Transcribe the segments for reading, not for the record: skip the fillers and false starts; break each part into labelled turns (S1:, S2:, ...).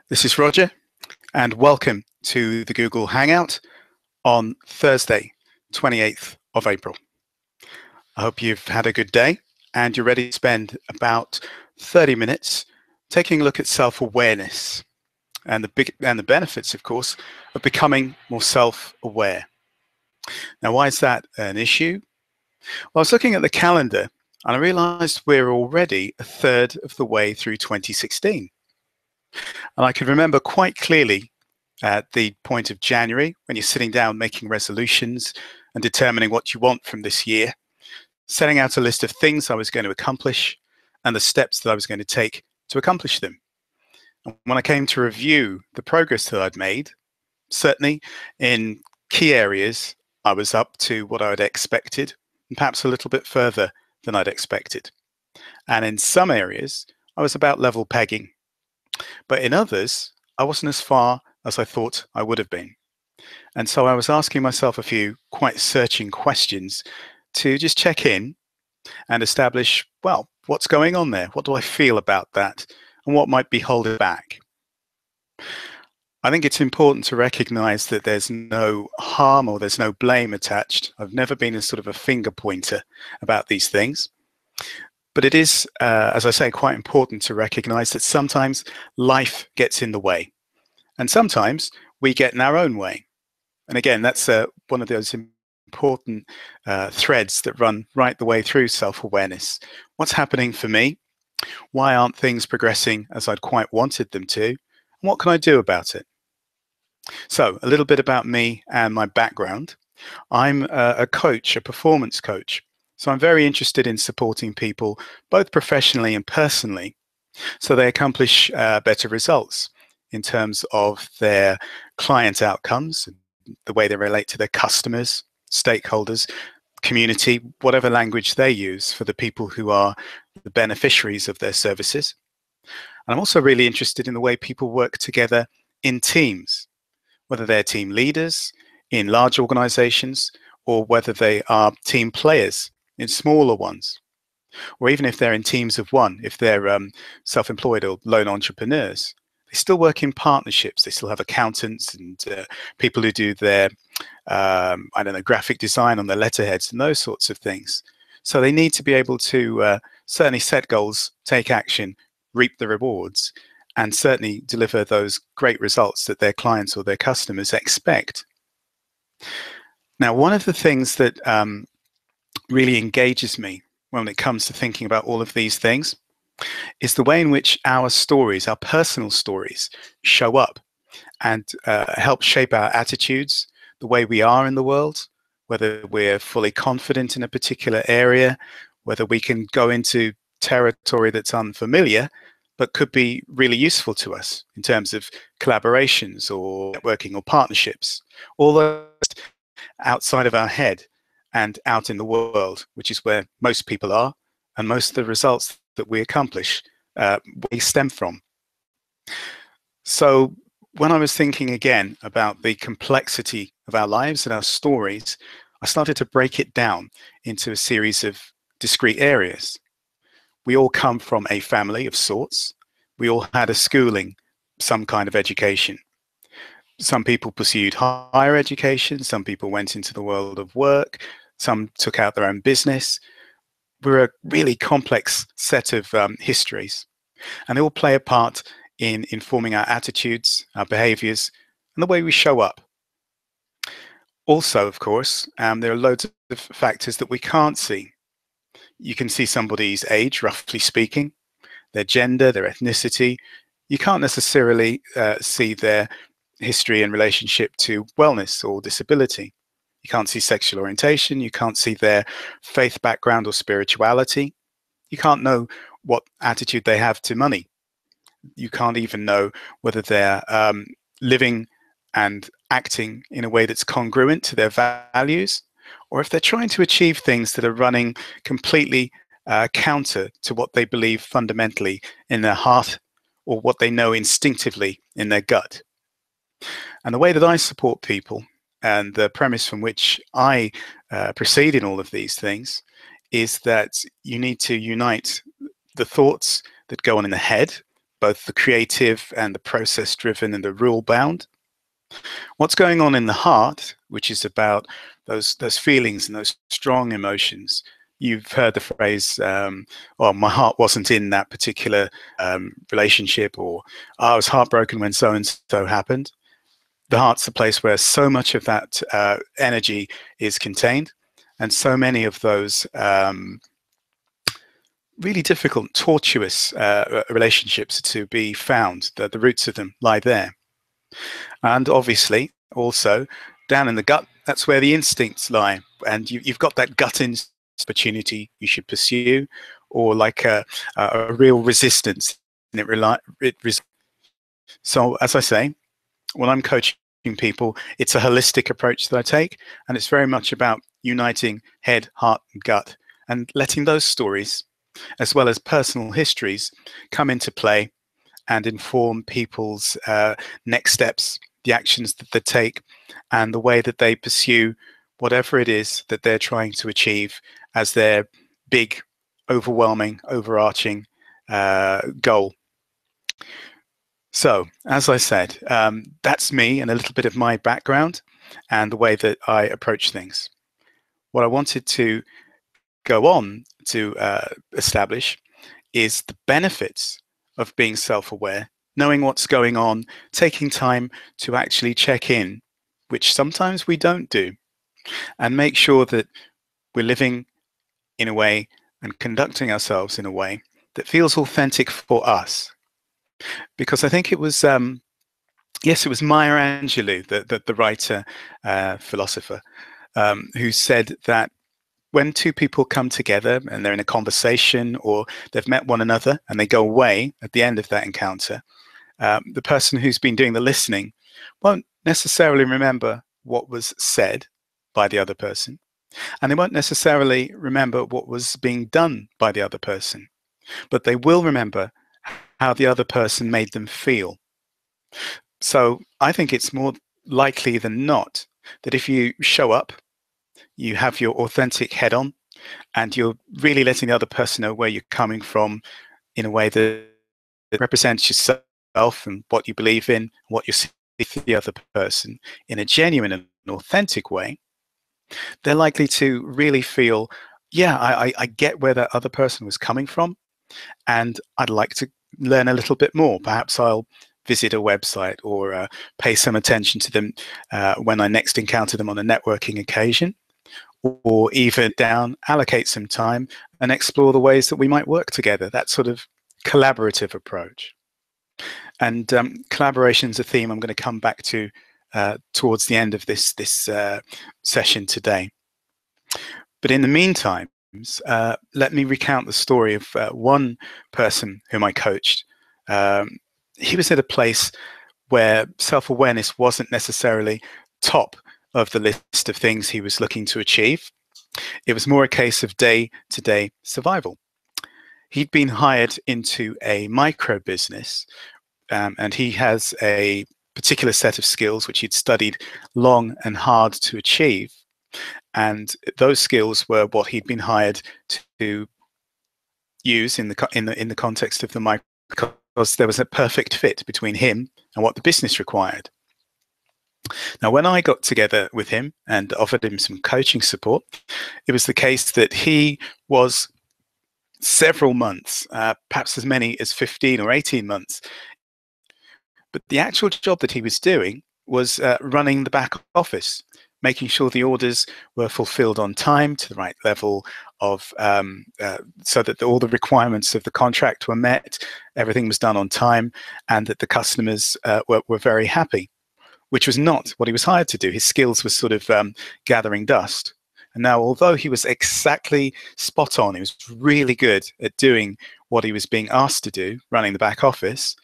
S1: This is Roger, and welcome to the Google Hangout on Thursday, 28th of April. I hope you've had a good day and you're ready to spend about 30 minutes taking a look at self-awareness and the benefits, of course, of becoming more self-aware. Now, why is that an issue? Well, I was looking at the calendar and I realized we're already a third of the way through 2016. And I can remember quite clearly at the point of January when you're sitting down making resolutions and determining what you want from this year, setting out a list of things I was going to accomplish and the steps that I was going to take to accomplish them. And when I came to review the progress that I'd made, certainly in key areas, I was up to what I had expected and perhaps a little bit further than I'd expected. And in some areas, I was about level pegging. But in others, I wasn't as far as I thought I would have been. And so I was asking myself a few quite searching questions to just check in and establish, well, what's going on there? What do I feel about that? And what might be holding back? I think it's important to recognize that there's no harm or there's no blame attached. I've never been a sort of a finger pointer about these things. But it is, as I say, quite important to recognize that sometimes life gets in the way. And sometimes we get in our own way. And again, that's one of those important threads that run right the way through self-awareness. What's happening for me? Why aren't things progressing as I'd quite wanted them to? And what can I do about it? So a little bit about me and my background. I'm a coach, a performance coach. So I'm very interested in supporting people, both professionally and personally, so they accomplish better results in terms of their client outcomes, the way they relate to their customers, stakeholders, community, whatever language they use for the people who are the beneficiaries of their services. And I'm also really interested in the way people work together in teams, whether they're team leaders in large organizations or whether they are team players in smaller ones, or even if they're in teams of one, if they're self-employed or lone entrepreneurs, they still work in partnerships. They still have accountants and people who do their, I don't know, graphic design on their letterheads and those sorts of things. So they need to be able to certainly set goals, take action, reap the rewards, and certainly deliver those great results that their clients or their customers expect. Now, one of the things that really engages me when it comes to thinking about all of these things is the way in which our stories, our personal stories, show up and help shape our attitudes, the way we are in the world, whether we're fully confident in a particular area, whether we can go into territory that's unfamiliar, but could be really useful to us in terms of collaborations or networking or partnerships, all those outside of our head and out in the world, which is where most people are, and most of the results that we accomplish we stem from. So when I was thinking again about the complexity of our lives and our stories, I started to break it down into a series of discrete areas. We all come from a family of sorts. We all had a schooling, some kind of education. Some people pursued higher education. Some people went into the world of work. Some took out their own business. We're a really complex set of histories, and they all play a part in informing our attitudes, our behaviors, and the way we show up. Also, of course, there are loads of factors that we can't see. You can see somebody's age, roughly speaking, their gender, their ethnicity. You can't necessarily see their history in relationship to wellness or disability. You can't see sexual orientation. You can't see their faith background or spirituality. You can't know what attitude they have to money. You can't even know whether they're living and acting in a way that's congruent to their values, or if they're trying to achieve things that are running completely counter to what they believe fundamentally in their heart or what they know instinctively in their gut. And the way that I support people and the premise from which I proceed in all of these things is that you need to unite the thoughts that go on in the head, both the creative and the process driven and the rule bound. What's going on in the heart, which is about those feelings and those strong emotions. You've heard the phrase, well, my heart wasn't in that particular relationship, or I was heartbroken when so and so happened. The heart's the place where so much of that energy is contained, and so many of those really difficult, tortuous relationships to be found. The roots of them lie there. And obviously, also, down in the gut, that's where the instincts lie. And you've got that gut instinct opportunity you should pursue, or like a real resistance. And so, as I say, when I'm coaching people, it's a holistic approach that I take. And it's very much about uniting head, heart, and gut, and letting those stories, as well as personal histories, come into play and inform people's next steps, the actions that they take, and the way that they pursue whatever it is that they're trying to achieve as their big, overwhelming, overarching goal. So, as I said, that's me and a little bit of my background and the way that I approach things. What I wanted to go on to establish is the benefits of being self-aware, knowing what's going on, taking time to actually check in, which sometimes we don't do, and make sure that we're living in a way and conducting ourselves in a way that feels authentic for us. Because I think it was, yes, it was Maya Angelou, the writer, philosopher, who said that when two people come together and they're in a conversation, or they've met one another and they go away at the end of that encounter, the person who's been doing the listening won't necessarily remember what was said by the other person, and they won't necessarily remember what was being done by the other person, but they will remember how the other person made them feel. So I think it's more likely than not that if you show up, you have your authentic head on, and you're really letting the other person know where you're coming from in a way that represents yourself and what you believe in, what you see for the other person in a genuine and authentic way, they're likely to really feel, yeah, I get where that other person was coming from, and I'd like to learn a little bit more. Perhaps I'll visit a website, or pay some attention to them when I next encounter them on a networking occasion, or even allocate some time and explore the ways that we might work together, that sort of collaborative approach. And collaboration is a theme I'm going to come back to towards the end of this session today. But in the meantime, let me recount the story of one person whom I coached. He was at a place where self-awareness wasn't necessarily top of the list of things he was looking to achieve. It was more a case of day-to-day survival. He'd been hired into a micro business, and he has a particular set of skills which he'd studied long and hard to achieve. And those skills were what he'd been hired to use in the context of the micro, because there was a perfect fit between him and what the business required. Now, when I got together with him and offered him some coaching support, it was the case that he was several months, perhaps as many as 15 or 18 months. But the actual job that he was doing was running the back office, making sure the orders were fulfilled on time to the right level of, so that all the requirements of the contract were met, everything was done on time, and that the customers were very happy, which was not what he was hired to do. His skills were sort of gathering dust. And now, although he was exactly spot on, he was really good at doing what he was being asked to do, running the back office,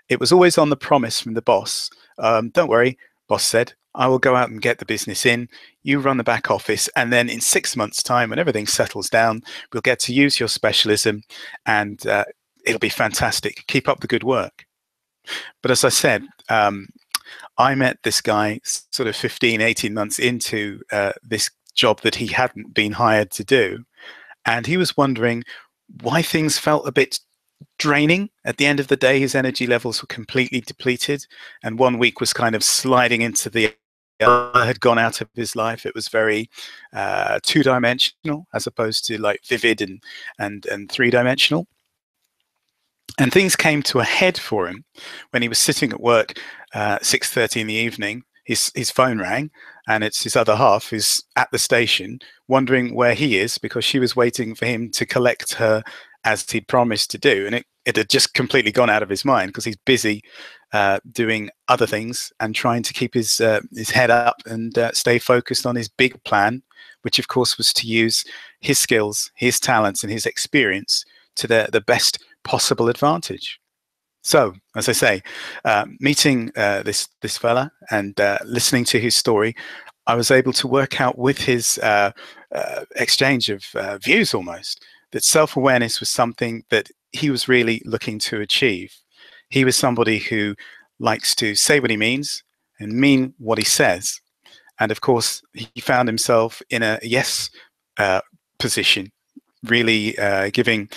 S1: it was always on the promise from the boss. Don't worry, boss said, I will go out and get the business in. You run the back office, and then in 6 months' time, when everything settles down, we'll get to use your specialism, and it'll be fantastic. Keep up the good work. But as I said, I met this guy sort of 15, 18 months into this job that he hadn't been hired to do. And he was wondering why things felt a bit draining. At the end of the day, his energy levels were completely depleted, and 1 week was kind of sliding into the other, had gone out of his life. It was very two-dimensional as opposed to like vivid and three-dimensional. And things came to a head for him when he was sitting at work, 6:30 in the evening. His phone rang, and it's his other half who's at the station, wondering where he is because she was waiting for him to collect her as he'd promised to do. And it had just completely gone out of his mind because he's busy doing other things and trying to keep his head up and stay focused on his big plan, which of course was to use his skills, his talents, and his experience to the best possible advantage. So, as I say, meeting this fella and listening to his story, I was able to work out with his exchange of views almost that self-awareness was something that he was really looking to achieve. He was somebody who likes to say what he means and mean what he says. And of course, he found himself in a yes position, really giving,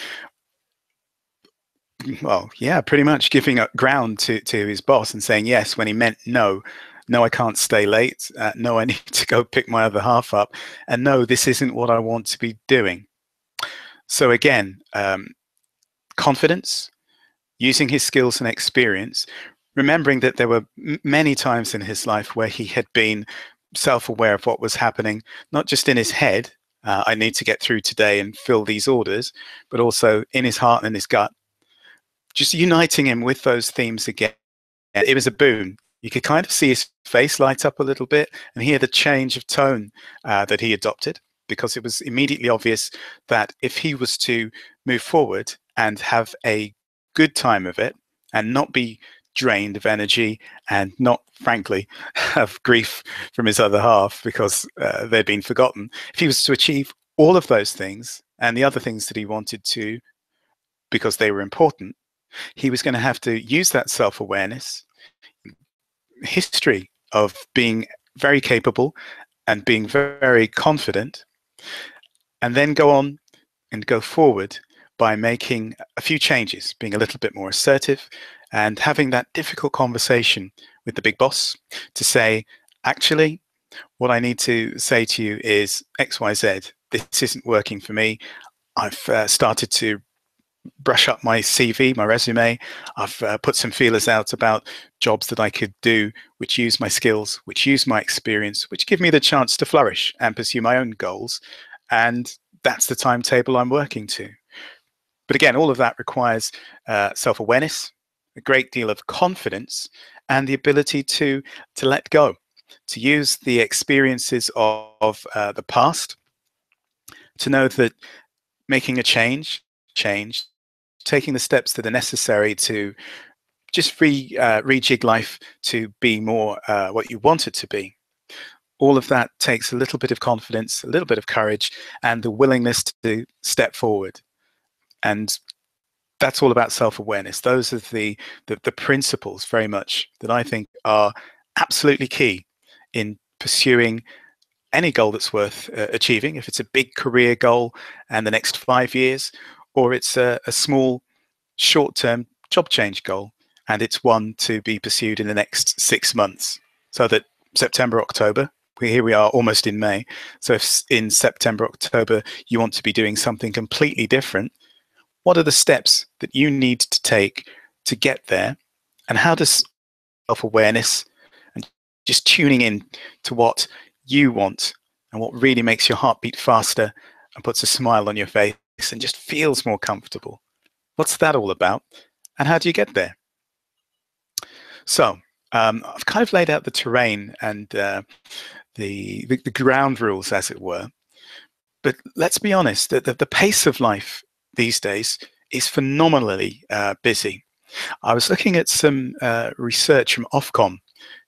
S1: well, yeah, pretty much giving up ground to his boss and saying yes when he meant no. No, I can't stay late. No, I need to go pick my other half up. And no, this isn't what I want to be doing. So again, confidence, using his skills and experience, remembering that there were many times in his life where he had been self-aware of what was happening, not just in his head, I need to get through today and fill these orders, but also in his heart and his gut. Just uniting him with those themes again, it was a boon. You could kind of see his face light up a little bit and hear the change of tone that he adopted, because it was immediately obvious that if he was to move forward and have a good time of it and not be drained of energy and not, frankly, have grief from his other half because they'd been forgotten, if he was to achieve all of those things and the other things that he wanted to because they were important, he was going to have to use that self-awareness, history of being very capable and being very confident, and then go on and go forward by making a few changes, being a little bit more assertive and having that difficult conversation with the big boss to say, actually, what I need to say to you is XYZ. This isn't working for me. I've started to brush up my CV, my resume. I've put some feelers out about jobs that I could do, which use my skills, which use my experience, which give me the chance to flourish and pursue my own goals. And that's the timetable I'm working to. But again, all of that requires self-awareness, a great deal of confidence, and the ability to let go, to use the experiences of the past, to know that making a change, taking the steps that are necessary to just rejig life to be more what you want it to be. All of that takes a little bit of confidence, a little bit of courage, and the willingness to step forward. And that's all about self-awareness. Those are the principles very much that I think are absolutely key in pursuing any goal that's worth achieving, if it's a big career goal and the next 5 years, or it's a small short-term job change goal and it's one to be pursued in the next 6 months. So that September, October, here we are almost in May. So if in September, October, you want to be doing something completely different, what are the steps that you need to take to get there? And how does self-awareness and just tuning in to what you want and what really makes your heart beat faster and puts a smile on your face and just feels more comfortable, what's that all about? And how do you get there? So I've kind of laid out the terrain and the ground rules, as it were. But let's be honest, the pace of life these days is phenomenally busy. I was looking at some research from Ofcom,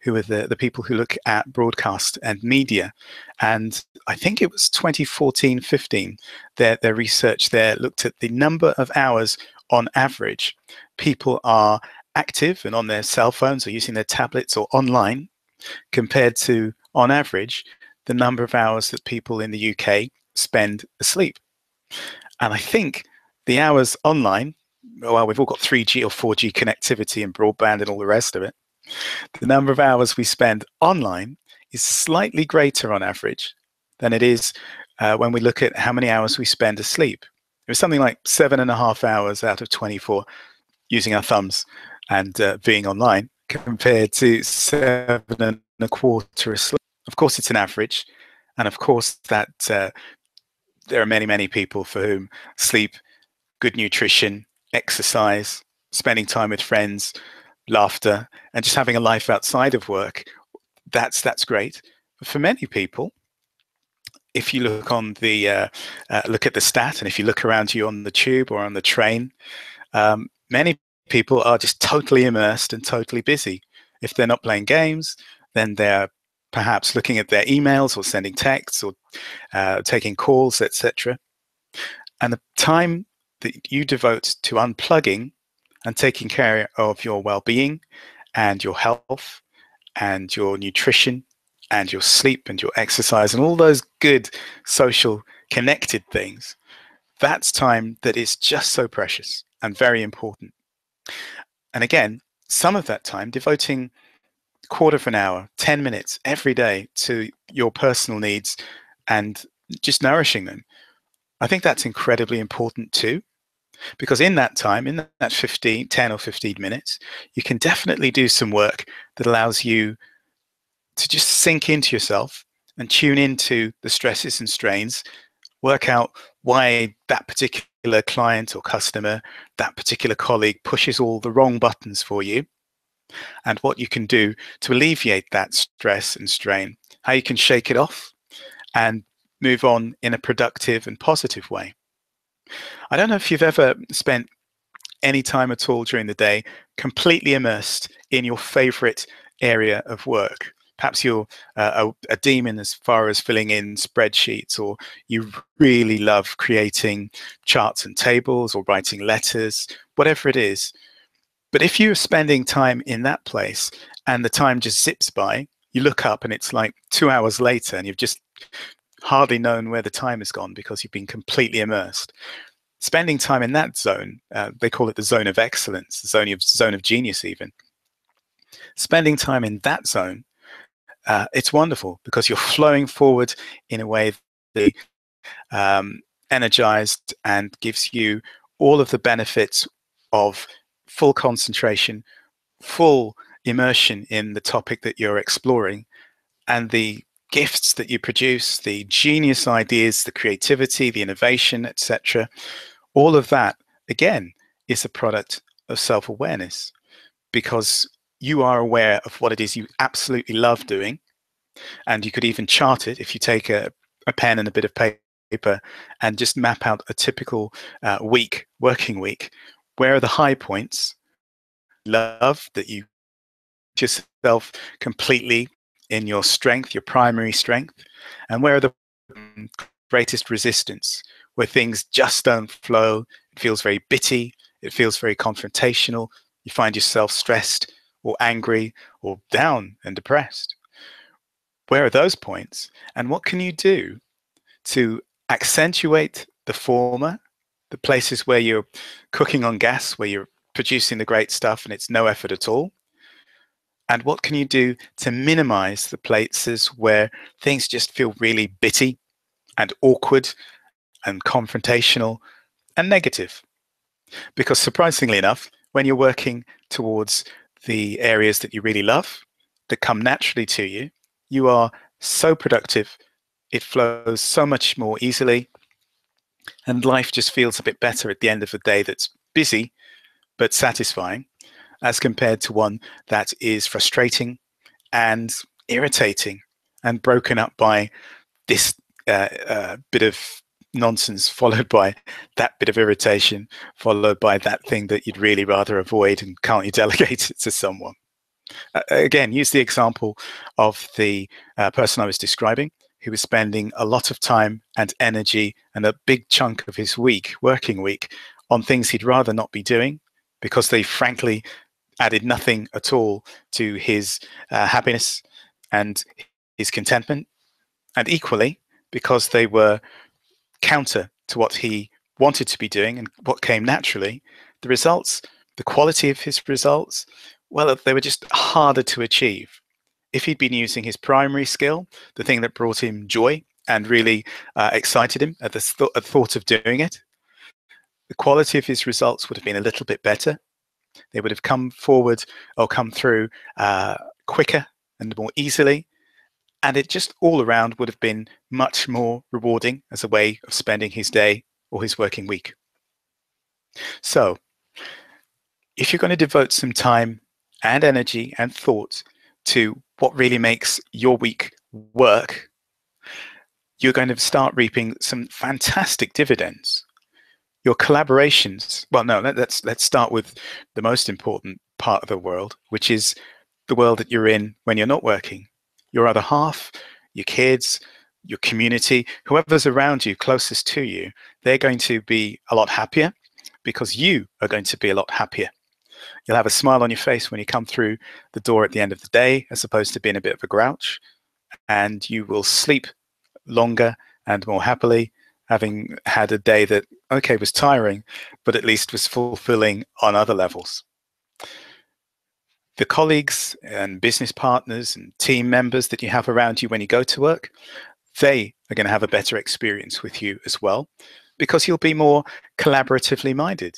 S1: who are the people who look at broadcast and media. And I think it was 2014-15, their research there looked at the number of hours on average people are active and on their cell phones or using their tablets or online, compared to, on average, the number of hours that people in the UK spend asleep. And I think the hours online, well, we've all got 3G or 4G connectivity and broadband and all the rest of it. The number of hours we spend online is slightly greater on average than it is when we look at how many hours we spend asleep. It was something like 7.5 hours out of 24 using our thumbs and being online, compared to 7.25 asleep. Of course, it's an average. And of course, that there are many, many people for whom sleep, good nutrition, exercise, spending time with friends, laughter, and just having a life outside of work, that's great. But for many people, if you look on the look at the stat, and if you look around you on the tube or on the train, many people are just totally immersed and totally busy. If they're not playing games, then they're perhaps looking at their emails or sending texts or taking calls, etc. And the time that you devote to unplugging and taking care of your well-being and your health and your nutrition and your sleep and your exercise and all those good social connected things, that's time that is just so precious and very important. And again, some of that time devoting a quarter of an hour, 10 minutes every day to your personal needs and just nourishing them. I think that's incredibly important too, because in that time, in that 10 or 15 minutes, you can definitely do some work that allows you to just sink into yourself and tune into the stresses and strains, work out why that particular client or customer, that particular colleague pushes all the wrong buttons for you, and what you can do to alleviate that stress and strain, how you can shake it off and move on in a productive and positive way. I don't know if you've ever spent any time at all during the day completely immersed in your favorite area of work. Perhaps you're a demon as far as filling in spreadsheets, or you really love creating charts and tables or writing letters, whatever it is. But if you're spending time in that place and the time just zips by, you look up and it's like 2 hours later and you've just hardly known where the time has gone because you've been completely immersed. Spending time in that zone, they call it the zone of excellence, the zone of genius even. Spending time in that zone, it's wonderful because you're flowing forward in a way that energized and gives you all of the benefits of full concentration, full immersion in the topic that you're exploring, and the gifts that you produce, the genius ideas, the creativity, the innovation, etc. All of that, again, is a product of self-awareness, because you are aware of what it is you absolutely love doing. And you could even chart it if you take a pen and a bit of paper and just map out a typical working week. Where are the high points? Love that you yourself completely in your strength, your primary strength, and where are the greatest resistance, where things just don't flow, it feels very bitty, it feels very confrontational, you find yourself stressed or angry or down and depressed. Where are those points, and what can you do to accentuate the former, the places where you're cooking on gas, where you're producing the great stuff and it's no effort at all? And what can you do to minimize the places where things just feel really bitty and awkward and confrontational and negative? Because surprisingly enough, when you're working towards the areas that you really love, that come naturally to you, you are so productive, it flows so much more easily, and life just feels a bit better at the end of a day that's busy but satisfying, as compared to one that is frustrating and irritating and broken up by this bit of nonsense, followed by that bit of irritation, followed by that thing that you'd really rather avoid, and can't you delegate it to someone? Again, use the example of the person I was describing, who was spending a lot of time and energy and a big chunk of his working week, on things he'd rather not be doing because they frankly added nothing at all to his happiness and his contentment, and equally because they were counter to what he wanted to be doing and what came naturally, the results, the quality of his results, well, they were just harder to achieve. If he'd been using his primary skill, the thing that brought him joy and really excited him at the thought of doing it, the quality of his results would have been a little bit better. They would have come forward or come through quicker and more easily. And it just all around would have been much more rewarding as a way of spending his day or his working week. So if you're going to devote some time and energy and thought to what really makes your week work, you're going to start reaping some fantastic dividends. Your collaborations, well, no, let's start with the most important part of the world, which is the world that you're in when you're not working. Your other half, your kids, your community, whoever's around you, closest to you, they're going to be a lot happier because you are going to be a lot happier. You'll have a smile on your face when you come through the door at the end of the day, as opposed to being a bit of a grouch, and you will sleep longer and more happily, having had a day that, okay, was tiring, but at least was fulfilling on other levels. The colleagues and business partners and team members that you have around you when you go to work, they are going to have a better experience with you as well, because you'll be more collaboratively minded.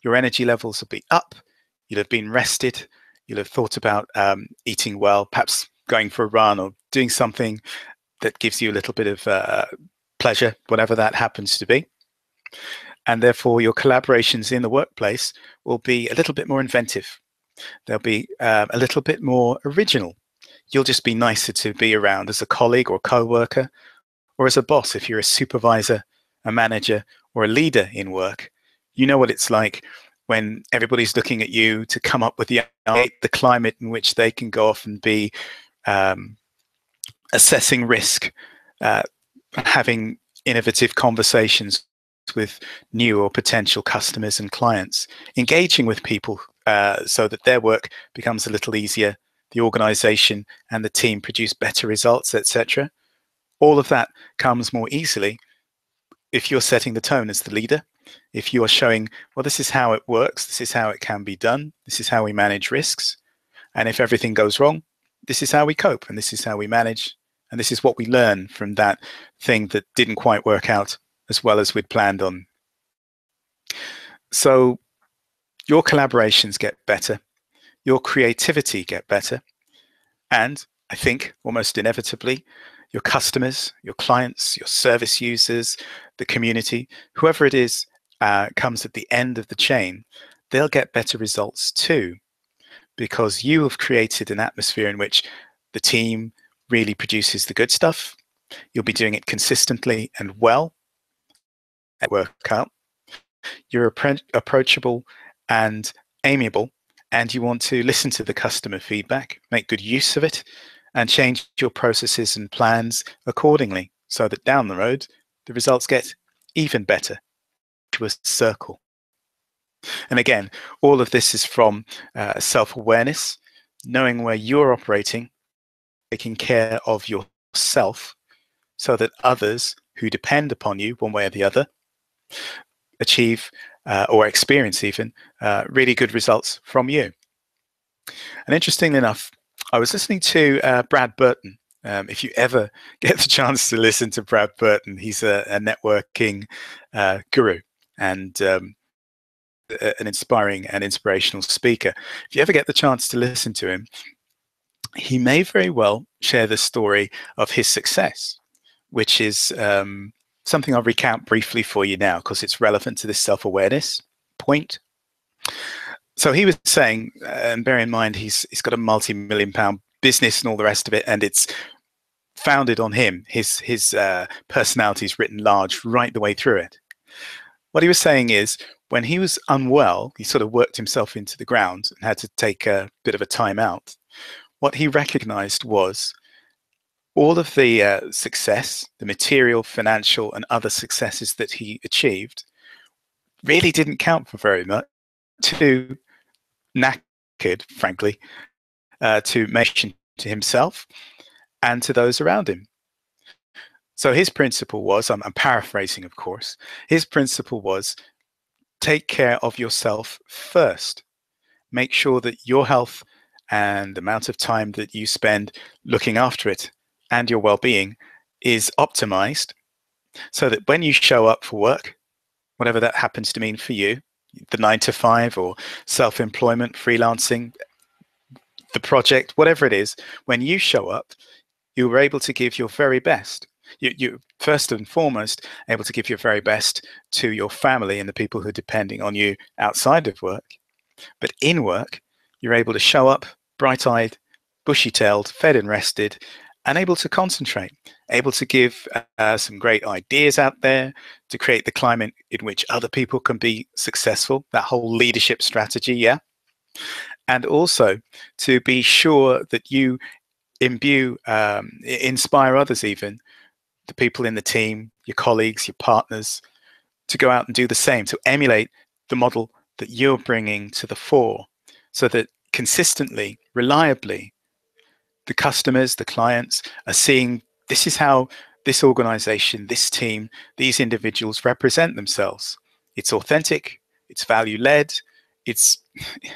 S1: Your energy levels will be up, you'll have been rested, you'll have thought about eating well, perhaps going for a run or doing something that gives you a little bit of pleasure, whatever that happens to be. And therefore, your collaborations in the workplace will be a little bit more inventive. They'll be a little bit more original. You'll just be nicer to be around as a colleague or co-worker, or as a boss if you're a supervisor, a manager, or a leader in work. You know what it's like when everybody's looking at you to come up with the climate in which they can go off and be assessing risk, having innovative conversations with new or potential customers and clients, engaging with people so that their work becomes a little easier, the organization and the team produce better results, etc. All of that comes more easily if you're setting the tone as the leader, if you are showing, well, this is how it works, this is how it can be done, this is how we manage risks, and if everything goes wrong, this is how we cope, and this is how we manage, and this is what we learn from that thing that didn't quite work out as well as we'd planned on. So your collaborations get better, your creativity get better, and I think almost inevitably, your customers, your clients, your service users, the community, whoever it is comes at the end of the chain, they'll get better results too, because you have created an atmosphere in which the team really produces the good stuff. You'll be doing it consistently and well at workout. You're approachable and amiable, and you want to listen to the customer feedback, make good use of it, and change your processes and plans accordingly so that down the road, the results get even better. To a circle. And again, all of this is from self-awareness, knowing where you're operating, taking care of yourself so that others who depend upon you one way or the other achieve or experience even really good results from you. And interestingly enough, I was listening to Brad Burton. If you ever get the chance to listen to Brad Burton, he's a networking guru and an inspiring and inspirational speaker. If you ever get the chance to listen to him, he may very well share the story of his success, which is something I'll recount briefly for you now because it's relevant to this self-awareness point. So he was saying, and bear in mind, he's got a multi-million-pound business and all the rest of it, and it's founded on him. His personality is written large right the way through it. What he was saying is, when he was unwell, he sort of worked himself into the ground and had to take a bit of a time out. What he recognized was all of the success, the material, financial, and other successes that he achieved really didn't count for very much. Too knackered, frankly, to mention to himself and to those around him. So his principle was, I'm paraphrasing, of course, his principle was, take care of yourself first. Make sure that your health and the amount of time that you spend looking after it and your well-being is optimized, so that when you show up for work, whatever that happens to mean for you, the 9 to 5 or self-employment, freelancing, the project, whatever it is, when you show up, you were able to give your very best. You first and foremost able to give your very best to your family and the people who are depending on you outside of work. But in work, you're able to show up bright-eyed, bushy-tailed, fed and rested, and able to concentrate, able to give some great ideas out there to create the climate in which other people can be successful, that whole leadership strategy, yeah? And also to be sure that you imbue, inspire others even, the people in the team, your colleagues, your partners, to go out and do the same, to emulate the model that you're bringing to the fore, so that consistently, reliably, the customers, the clients are seeing this is how this organization, this team, these individuals represent themselves. It's authentic, it's value-led, it's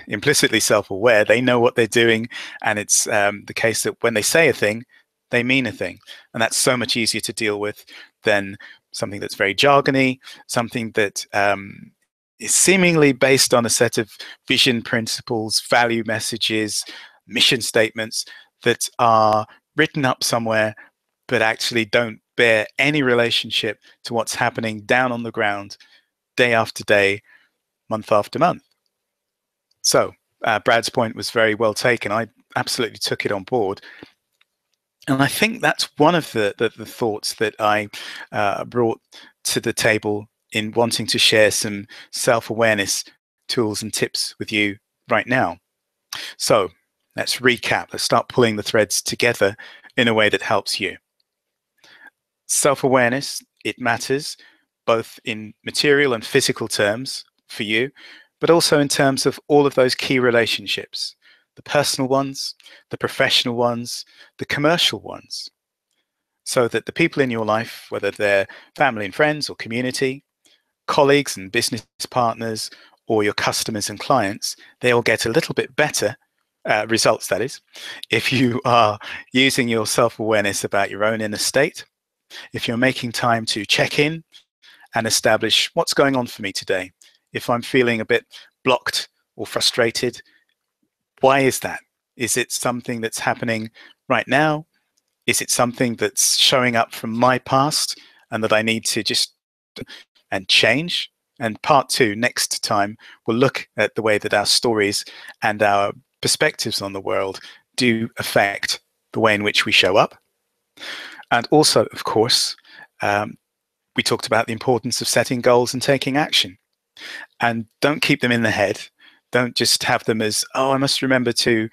S1: implicitly self-aware. They know what they're doing, and it's the case that when they say a thing, they mean a thing. And that's so much easier to deal with than something that's very jargony, something that is seemingly based on a set of vision principles, value messages, mission statements that are written up somewhere, but actually don't bear any relationship to what's happening down on the ground, day after day, month after month. So Brad's point was very well taken. I absolutely took it on board. And I think that's one of the thoughts that I brought to the table in wanting to share some self-awareness tools and tips with you right now. So let's recap. Let's start pulling the threads together in a way that helps you. Self-awareness, it matters both in material and physical terms for you, but also in terms of all of those key relationships, the personal ones, the professional ones, the commercial ones, so that the people in your life, whether they're family and friends or community, colleagues and business partners, or your customers and clients, they all get a little bit better results, that is, if you are using your self-awareness about your own inner state, if you're making time to check in and establish what's going on for me today. If I'm feeling a bit blocked or frustrated, why is that? Is it something that's happening right now? Is it something that's showing up from my past and that I need to just and change? And part 2, next time, we'll look at the way that our stories and our perspectives on the world do affect the way in which we show up. And also, of course, we talked about the importance of setting goals and taking action. And don't keep them in the head. Don't just have them as, oh, I must remember to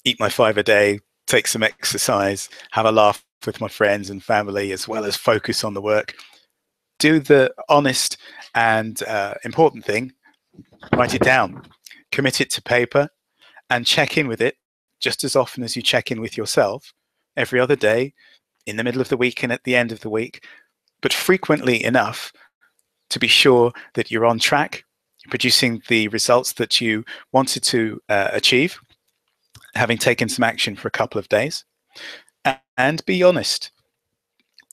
S1: eat my 5 a day, take some exercise, have a laugh with my friends and family, as well as focus on the work. Do the honest and important thing, write it down, commit it to paper, and check in with it just as often as you check in with yourself, every other day, in the middle of the week and at the end of the week, but frequently enough to be sure that you're on track, you're producing the results that you wanted to achieve, having taken some action for a couple of days. And be honest.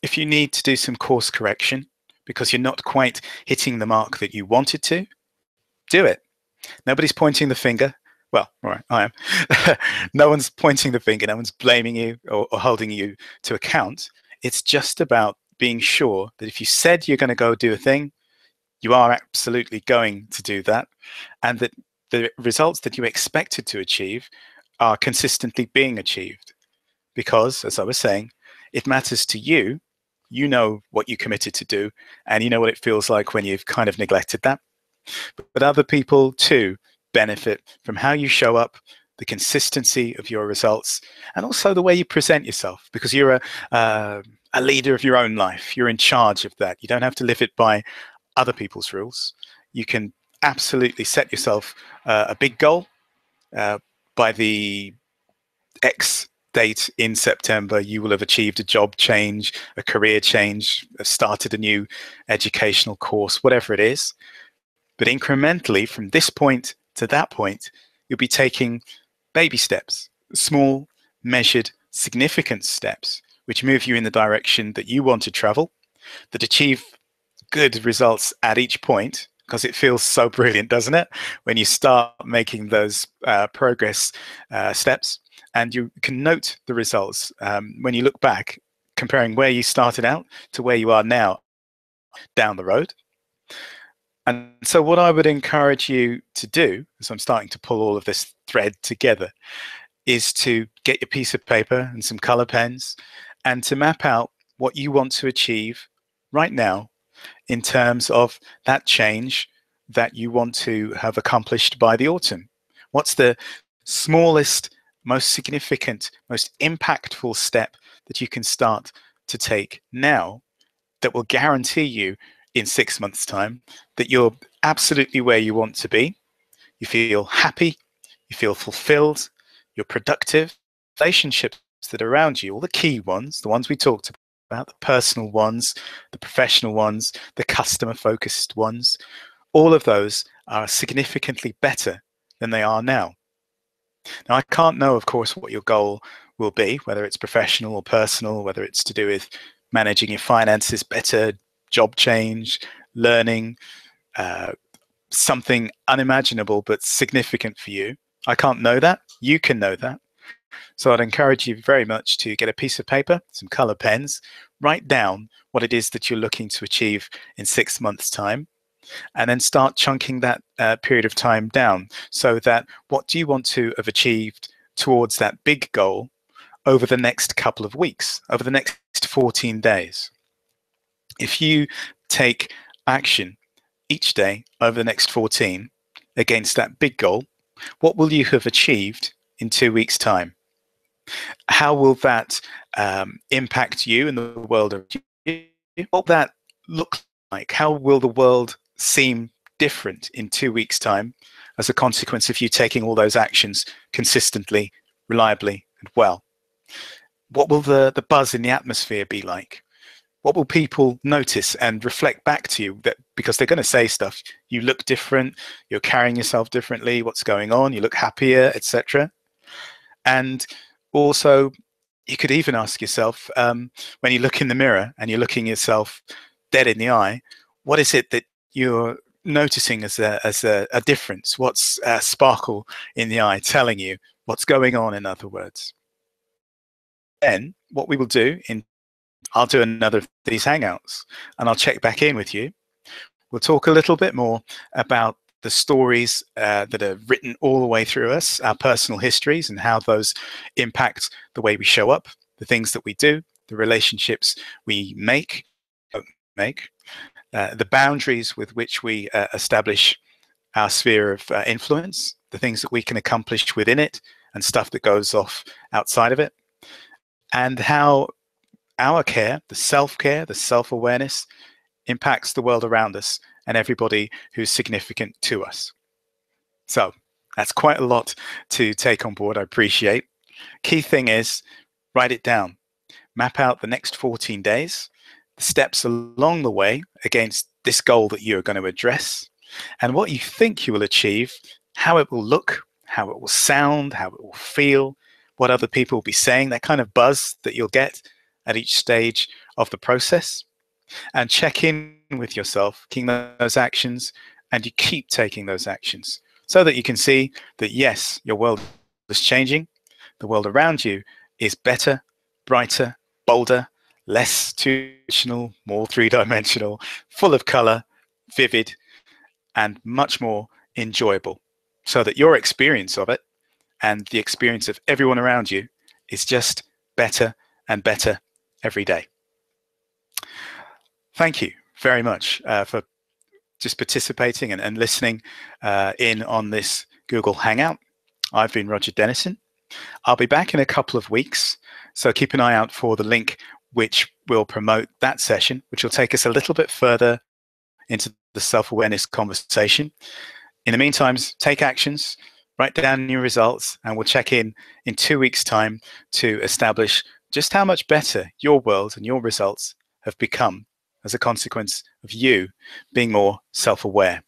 S1: If you need to do some course correction because you're not quite hitting the mark that you wanted to, do it. Nobody's pointing the finger. Well, all right, I am. No one's pointing the finger. No one's blaming you or holding you to account. It's just about being sure that if you said you're going to go do a thing, you are absolutely going to do that, and that the results that you expected to achieve are consistently being achieved. Because, as I was saying, it matters to you. You know what you committed to do, and you know what it feels like when you've kind of neglected that. But other people too benefit from how you show up, the consistency of your results, and also the way you present yourself, because you're a leader of your own life. You're in charge of that. You don't have to live it by other people's rules. You can absolutely set yourself a big goal. By the X date in September, you will have achieved a job change, a career change, started a new educational course, whatever it is. But incrementally, from this point to that point, you'll be taking baby steps, small, measured, significant steps, which move you in the direction that you want to travel, that achieve good results at each point, because it feels so brilliant, doesn't it? When you start making those progress steps, and you can note the results when you look back, comparing where you started out to where you are now down the road. And so what I would encourage you to do, as I'm starting to pull all of this thread together, is to get your piece of paper and some color pens and to map out what you want to achieve right now in terms of that change that you want to have accomplished by the autumn. What's the smallest, most significant, most impactful step that you can start to take now that will guarantee you in 6 months' time that you're absolutely where you want to be, you feel happy, you feel fulfilled, you're productive, relationships that are around you, all the key ones, the ones we talked about, the personal ones, the professional ones, the customer-focused ones, all of those are significantly better than they are now. Now, I can't know, of course, what your goal will be, whether it's professional or personal, whether it's to do with managing your finances better, job change, learning, something unimaginable but significant for you. I can't know that. You can know that. So I'd encourage you very much to get a piece of paper, some color pens, write down what it is that you're looking to achieve in 6 months' time, and then start chunking that period of time down so that what do you want to have achieved towards that big goal over the next couple of weeks, over the next 14 days. If you take action each day over the next 14 against that big goal, what will you have achieved in 2 weeks' time? How will that impact you in the world of you? What will that look like? How will the world seem different in 2 weeks' time as a consequence of you taking all those actions consistently, reliably, and well? What will the buzz in the atmosphere be like? What will people notice and reflect back to you? That because they're going to say stuff, you look different, you're carrying yourself differently, what's going on, you look happier, etc. And also, you could even ask yourself, when you look in the mirror and you're looking yourself dead in the eye, what is it that you're noticing as a difference? What's a sparkle in the eye telling you what's going on, in other words? Then what we will do I'll do another of these Hangouts and I'll check back in with you. We'll talk a little bit more about the stories that are written all the way through us, our personal histories and how those impact the way we show up, the things that we do, the relationships we make, the boundaries with which we establish our sphere of influence, the things that we can accomplish within it and stuff that goes off outside of it, and how our care, the self-care, the self-awareness impacts the world around us and everybody who's significant to us. So that's quite a lot to take on board, I appreciate. Key thing is, write it down. Map out the next 14 days, the steps along the way against this goal that you're going to address, and what you think you will achieve, how it will look, how it will sound, how it will feel, what other people will be saying, that kind of buzz that you'll get at each stage of the process, and check in with yourself, taking those actions, and you keep taking those actions so that you can see that, yes, your world is changing. The world around you is better, brighter, bolder, less two-dimensional, more three-dimensional, full of color, vivid, and much more enjoyable, so that your experience of it and the experience of everyone around you is just better and better every day. Thank you very much for just participating and listening in on this Google Hangout. I've been Roger Dennison. I'll be back in a couple of weeks, so keep an eye out for the link which will promote that session, which will take us a little bit further into the self-awareness conversation. In the meantime, take actions, write down your results, and we'll check in 2 weeks' time to establish just how much better your world and your results have become as a consequence of you being more self-aware.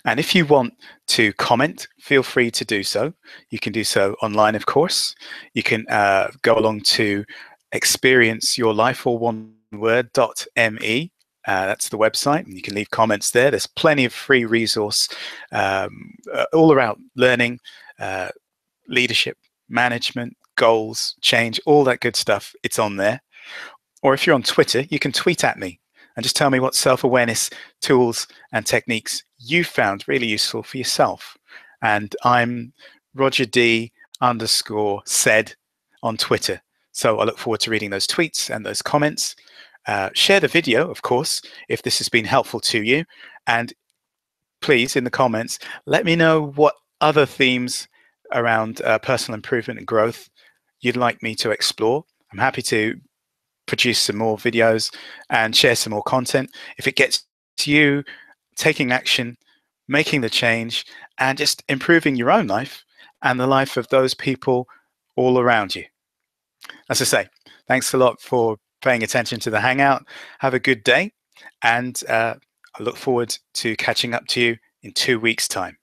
S1: And if you want to comment, feel free to do so. You can do so online, of course. You can go along to experienceyourlife, all one word.me. That's the website, and you can leave comments there. There's plenty of free resource all around learning, leadership, management, goals, change, all that good stuff. It's on there. Or if you're on Twitter, you can tweet at me and just tell me what self-awareness tools and techniques you found really useful for yourself. And I'm Roger D underscore said on Twitter. So I look forward to reading those tweets and those comments. Share the video, of course, if this has been helpful to you. And please, in the comments, let me know what other themes around personal improvement and growth you'd like me to explore. I'm happy to produce some more videos and share some more content. If it gets you taking action, making the change, and just improving your own life and the life of those people all around you. As I say, thanks a lot for paying attention to the Hangout. Have a good day, and I look forward to catching up to you in 2 weeks' time.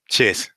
S1: Cheers.